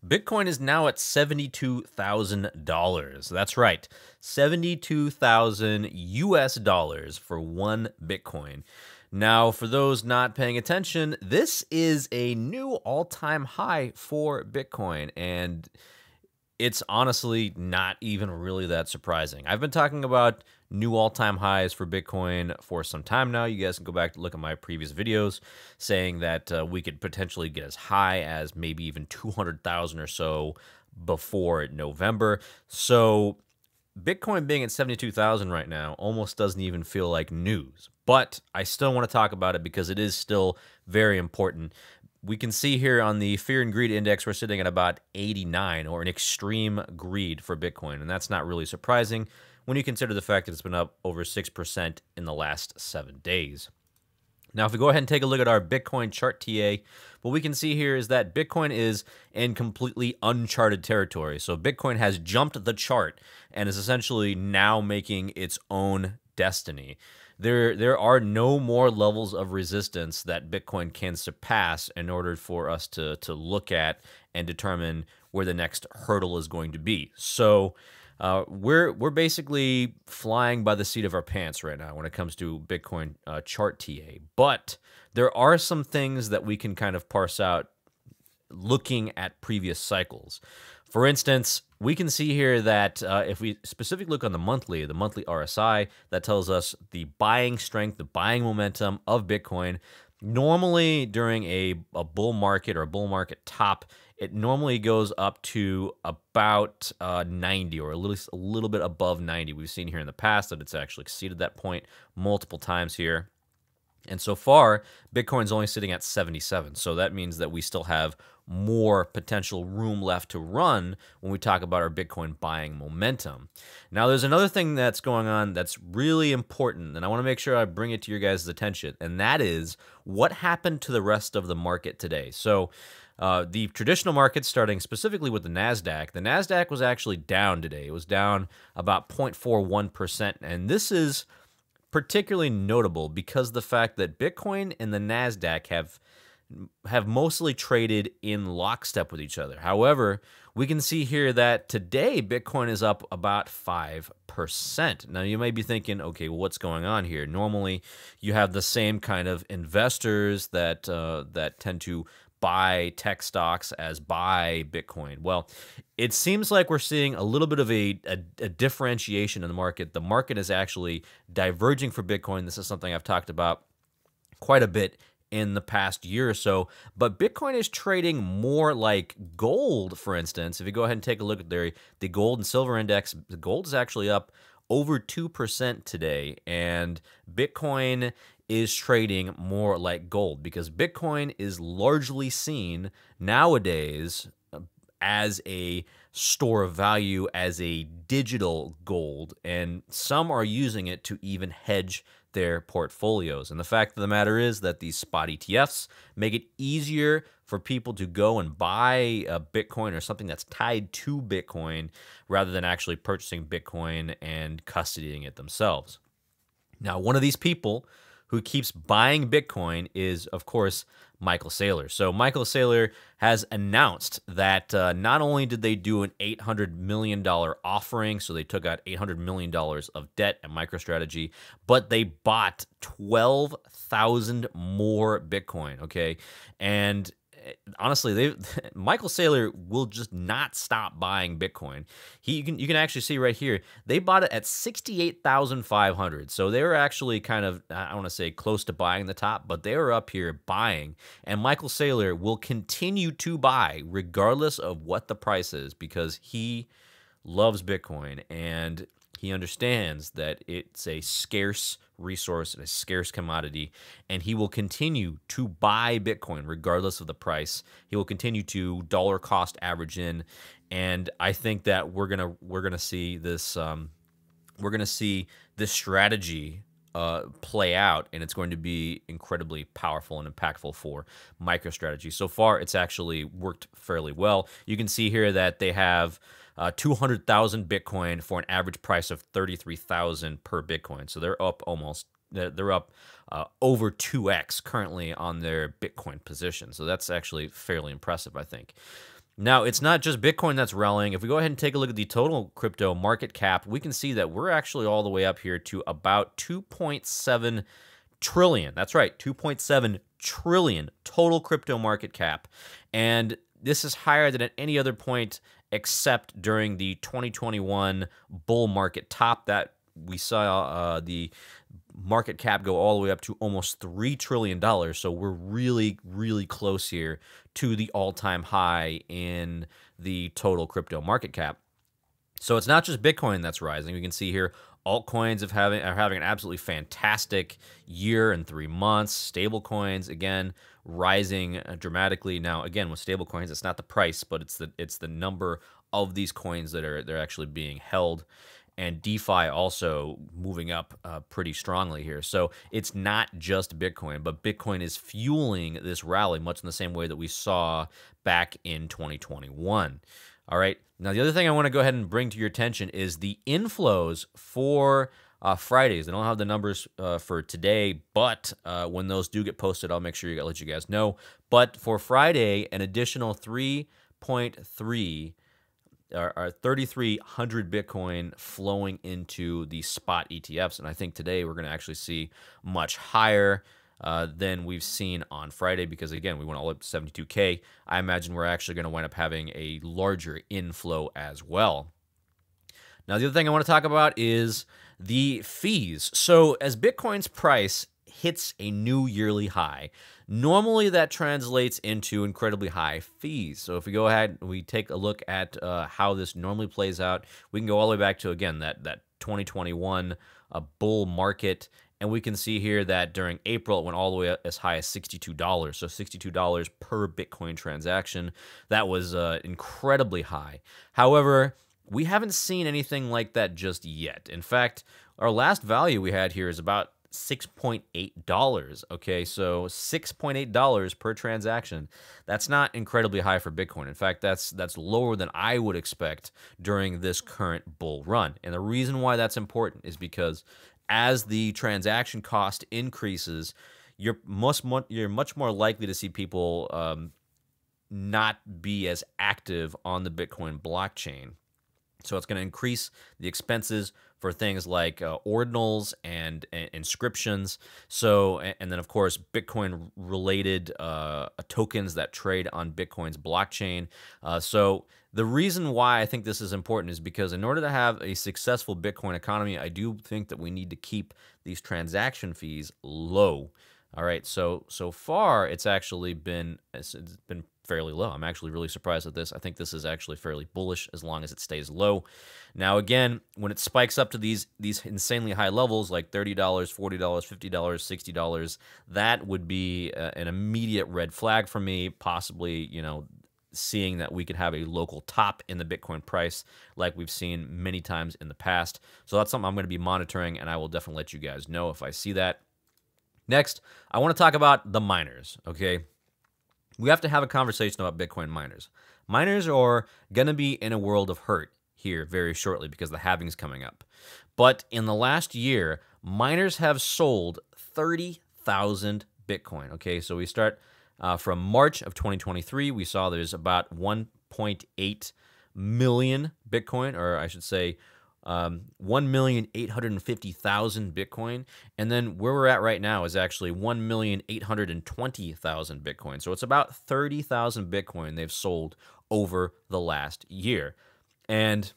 Bitcoin is now at $72,000. That's right, 72,000 US dollars for one Bitcoin. Now, for those not paying attention, this is a new all-time high for Bitcoin, and it's honestly not even really that surprising. I've been talking about new all-time highs for Bitcoin for some time now. You guys can go back to look at my previous videos saying that we could potentially get as high as maybe even 200,000 or so before November. So Bitcoin being at 72,000 right now almost doesn't even feel like news. But I still want to talk about it because it is still very important. We can see here on the Fear and Greed Index, we're sitting at about 89, or an extreme greed for Bitcoin. And that's not really surprising when you consider the fact that it's been up over 6% in the last 7 days. Now, if we go ahead and take a look at our Bitcoin chart TA, what we can see here is that Bitcoin is in completely uncharted territory. So Bitcoin has jumped the chart and is essentially now making its own destiny. There are no more levels of resistance that Bitcoin can surpass in order for us to look at and determine where the next hurdle is going to be. So we're basically flying by the seat of our pants right now when it comes to Bitcoin chart TA. But there are some things that we can kind of parse out looking at previous cycles. For instance, we can see here that if we specifically look on the monthly RSI, that tells us the buying strength, the buying momentum of Bitcoin. Normally during a bull market or a bull market top, it normally goes up to about 90, or at least a little bit above 90. We've seen here in the past that it's actually exceeded that point multiple times here. And so far, Bitcoin's only sitting at 77. So that means that we still have more potential room left to run when we talk about our Bitcoin buying momentum. Now, there's another thing that's going on that's really important, and I want to make sure I bring it to your guys' attention, and that is what happened to the rest of the market today. So the traditional market, starting specifically with the NASDAQ was actually down today. It was down about 0.41%, and this is particularly notable because the fact that Bitcoin and the NASDAQ have mostly traded in lockstep with each other. However, we can see here that today Bitcoin is up about 5%. Now, you may be thinking, okay, well, what's going on here? Normally, you have the same kind of investors that tend to buy tech stocks as buy Bitcoin. Well, it seems like we're seeing a little bit of a differentiation in the market. The market is actually diverging for Bitcoin. This is something I've talked about quite a bit in the past year or so, but Bitcoin is trading more like gold, for instance. If you go ahead and take a look at the gold and silver index, the gold is actually up over 2% today, and Bitcoin is trading more like gold because Bitcoin is largely seen nowadays as a store of value, as a digital gold, and some are using it to even hedge their portfolios. And the fact of the matter is that these spot ETFs make it easier for people to go and buy a Bitcoin or something that's tied to Bitcoin rather than actually purchasing Bitcoin and custodying it themselves. Now, one of these people who keeps buying Bitcoin is, of course, Michael Saylor. So Michael Saylor has announced that not only did they do an $800 million offering, so they took out $800 million of debt at MicroStrategy, but they bought 12,000 more Bitcoin, okay? And honestly, Michael Saylor will just not stop buying Bitcoin. You can actually see right here, they bought it at 68,500. So they were actually kind of, I don't want to say close to buying the top, but they were up here buying. And Michael Saylor will continue to buy regardless of what the price is because he loves Bitcoin and he understands that it's a scarce resource and a scarce commodity, and he will continue to buy Bitcoin regardless of the price. He will continue to dollar cost average in, and I think that we're gonna see this strategy play out, and it's going to be incredibly powerful and impactful for MicroStrategy. So far, it's actually worked fairly well. You can see here that they have 200,000 Bitcoin for an average price of 33,000 per Bitcoin. So they're up over 2x currently on their Bitcoin position. So that's actually fairly impressive, I think. Now, it's not just Bitcoin that's rallying. If we go ahead and take a look at the total crypto market cap, we can see that we're actually all the way up here to about 2.7 trillion. That's right, 2.7 trillion total crypto market cap. And this is higher than at any other point except during the 2021 bull market top that we saw the market cap go all the way up to almost $3 trillion. So we're really, really close here to the all-time high in the total crypto market cap. So it's not just Bitcoin that's rising. We can see here altcoins are having an absolutely fantastic year and 3 months. Stable coins, again, rising dramatically. Now, again, with stable coins, it's not the price, but it's the number of these coins that they're actually being held. And DeFi also moving up pretty strongly here. So it's not just Bitcoin, but Bitcoin is fueling this rally much in the same way that we saw back in 2021. All right. Now, the other thing I want to go ahead and bring to your attention is the inflows for Fridays. I don't have the numbers for today, but when those do get posted, I'll make sure let you guys know. But for Friday, an additional 3.3 are 3,300 Bitcoin flowing into the spot ETFs. And I think today we're going to actually see much higher than we've seen on Friday because, again, we went all up to 72K. I imagine we're actually going to wind up having a larger inflow as well. Now, the other thing I want to talk about is the fees. So as Bitcoin's price hits a new yearly high, normally that translates into incredibly high fees. So if we go ahead and we take a look at how this normally plays out, we can go all the way back to, again, that 2021 bull market. And we can see here that during April, it went all the way up as high as $62. So $62 per Bitcoin transaction. That was incredibly high. However, we haven't seen anything like that just yet. In fact, our last value we had here is about $6.8. Okay, so $6.8 per transaction. That's not incredibly high for Bitcoin. In fact, that's lower than I would expect during this current bull run. And the reason why that's important is because as the transaction cost increases, you're much more likely to see people not be as active on the Bitcoin blockchain. So it's going to increase the expenses for things like ordinals and inscriptions. So, and then of course, Bitcoin related tokens that trade on Bitcoin's blockchain. So the reason why I think this is important is because in order to have a successful Bitcoin economy, I do think that we need to keep these transaction fees low. All right, so far it's been fairly low. I'm actually really surprised at this. I think this is actually fairly bullish as long as it stays low. Now, again, when it spikes up to these insanely high levels like $30, $40, $50, $60, that would be an immediate red flag for me, possibly, seeing that we could have a local top in the Bitcoin price like we've seen many times in the past. So that's something I'm going to be monitoring, and I will definitely let you guys know if I see that. Next, I want to talk about the miners, okay? We have to have a conversation about Bitcoin miners. Miners are going to be in a world of hurt here very shortly because the halving's coming up. But in the last year, miners have sold 30,000 Bitcoin, okay? So we start from March of 2023. We saw there's about 1.8 million Bitcoin, or I should say 1,850,000 Bitcoin. And then where we're at right now is actually 1,820,000 Bitcoin. So it's about 30,000 Bitcoin they've sold over the last year. And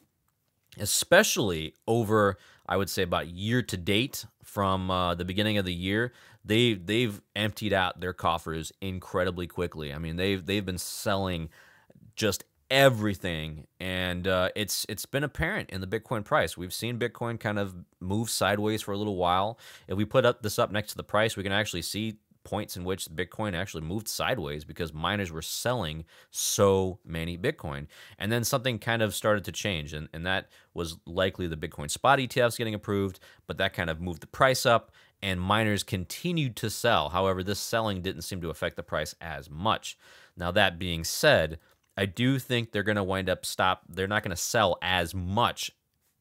especially over, I would say, about year to date from the beginning of the year, they've emptied out their coffers incredibly quickly. I mean, they've been selling just everything, and it's been apparent in the Bitcoin price. We've seen Bitcoin kind of move sideways for a little while. If we put this up next to the price, we can actually see points in which Bitcoin actually moved sideways because miners were selling so many Bitcoin. And then something kind of started to change, and that was likely the Bitcoin spot ETFs getting approved, but that kind of moved the price up, and miners continued to sell. However, this selling didn't seem to affect the price as much. Now, that being said, I do think they're going to wind up they're not going to sell as much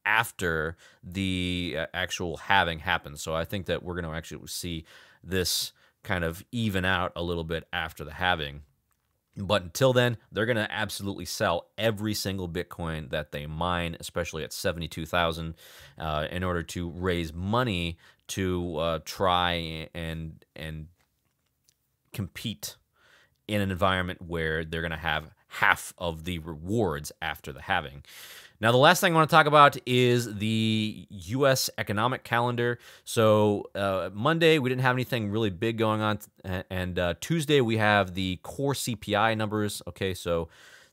after the actual halving happens. So I think that we're going to actually see this kind of even out a little bit after the halving. But until then, they're going to absolutely sell every single Bitcoin that they mine, especially at 72,000, in order to raise money to try and compete in an environment where they're going to have half of the rewards after the halving. Now, the last thing I want to talk about is the U.S. economic calendar. So Monday, we didn't have anything really big going on. And Tuesday, we have the core CPI numbers. Okay, so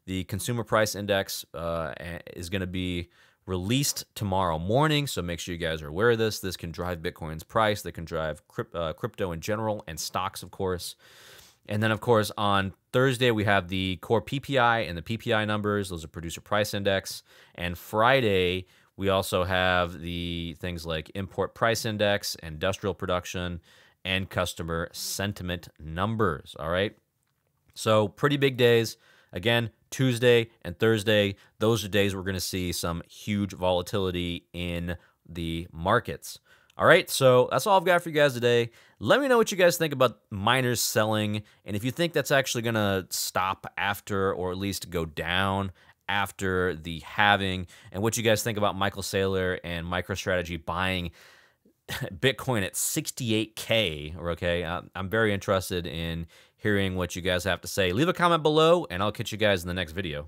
the consumer price index is going to be released tomorrow morning. So make sure you guys are aware of this. This can drive Bitcoin's price. They can drive crypto in general and stocks, of course. And then, of course, on Thursday, we have the core PPI and the PPI numbers. Those are producer price index. And Friday, we also have the things like import price index, industrial production, and customer sentiment numbers. All right. So pretty big days. Again, Tuesday and Thursday, those are days we're going to see some huge volatility in the markets. All right, so that's all I've got for you guys today. Let me know what you guys think about miners selling, and if you think that's actually going to stop after, or at least go down after the halving, and what you guys think about Michael Saylor and MicroStrategy buying Bitcoin at 68K. Okay, I'm very interested in hearing what you guys have to say. Leave a comment below, and I'll catch you guys in the next video.